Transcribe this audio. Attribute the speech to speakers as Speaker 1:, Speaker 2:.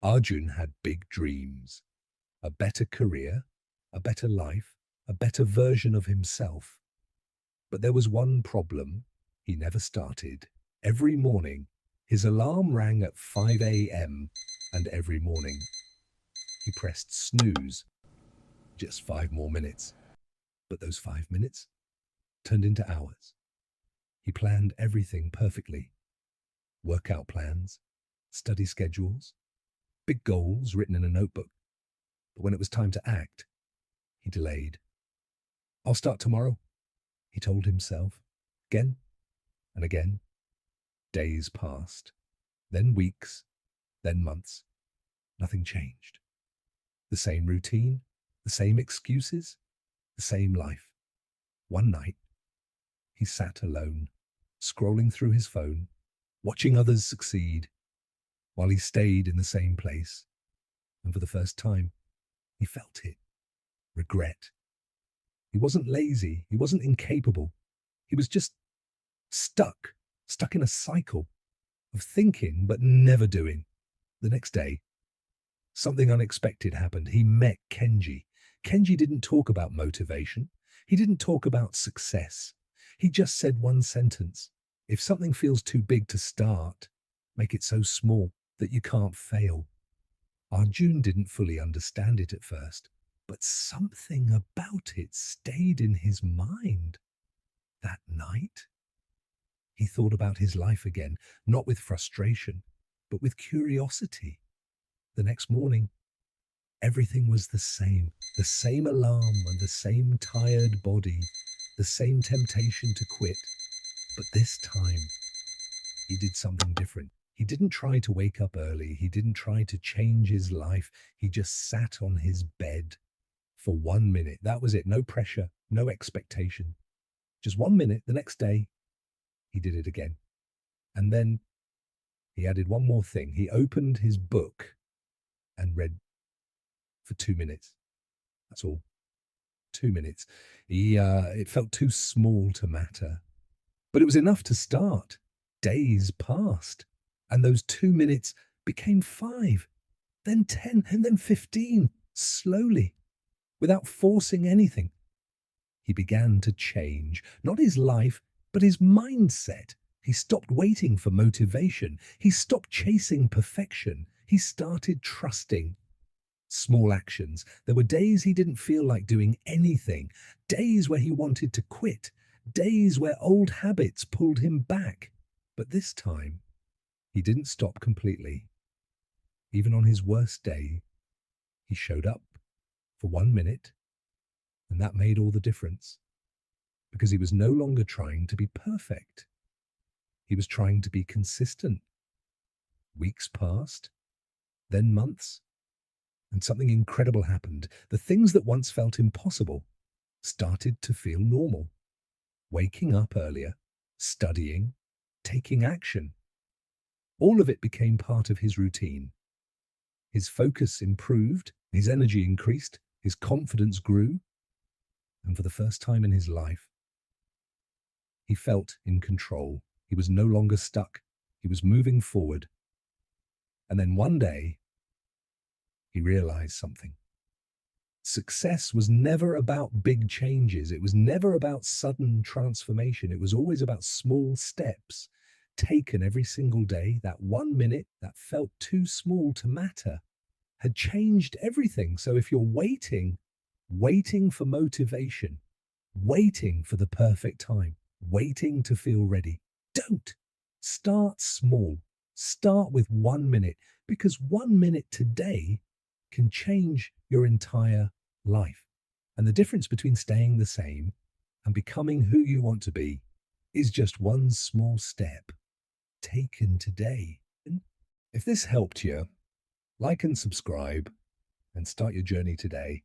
Speaker 1: Arjun had big dreams, a better career, a better life, a better version of himself. But there was one problem: he never started. Every morning, his alarm rang at 5 a.m., and every morning he pressed snooze. Just 5 more minutes. But those 5 minutes turned into hours. He planned everything perfectly: workout plans, study schedules, big goals written in a notebook. But when it was time to act, he delayed. "I'll start tomorrow," he told himself, again and again. Days passed, then weeks, then months. Nothing changed. The same routine, the same excuses, the same life. One night, he sat alone, scrolling through his phone, watching others succeed, while he stayed in the same place. And for the first time, he felt it: regret. He wasn't lazy, he wasn't incapable. He was just stuck in a cycle of thinking but never doing. The next day, something unexpected happened. He met Kenji. Kenji didn't talk about motivation. He didn't talk about success. He just said one sentence: if something feels too big to start, make it so small that you can't fail. Arjun didn't fully understand it at first, but something about it stayed in his mind. That night, he thought about his life again, not with frustration, but with curiosity. The next morning, everything was the same alarm and the same tired body, the same temptation to quit. But this time, he did something different. He didn't try to wake up early. He didn't try to change his life. He just sat on his bed for 1 minute. That was it. No pressure, no expectation. Just 1 minute. The next day, he did it again. And then he added one more thing. He opened his book and read for 2 minutes. That's all. 2 minutes. It felt too small to matter, but it was enough to start. Days passed, and those 2 minutes became 5, then 10, and then 15, slowly, without forcing anything. He began to change, not his life, but his mindset. He stopped waiting for motivation. He stopped chasing perfection. He started trusting. Small actions. There were days he didn't feel like doing anything, days where he wanted to quit, days where old habits pulled him back. But this time, he didn't stop completely. Even on his worst day, he showed up for 1 minute, and that made all the difference, because he was no longer trying to be perfect. He was trying to be consistent. Weeks passed, then months, and something incredible happened. The things that once felt impossible started to feel normal. Waking up earlier, studying, taking action. All of it became part of his routine. His focus improved, his energy increased, his confidence grew, and for the first time in his life, he felt in control. He was no longer stuck. He was moving forward. And then one day, he realized something. Success was never about big changes. It was never about sudden transformation. It was always about small steps taken every single day. That 1 minute that felt too small to matter had changed everything. So if you're waiting for motivation, waiting for the perfect time, waiting to feel ready, don't. Start small. Start with 1 minute, because 1 minute today can change your entire life. And the difference between staying the same and becoming who you want to be is just one small step taken today. If this helped you, like and subscribe and start your journey today.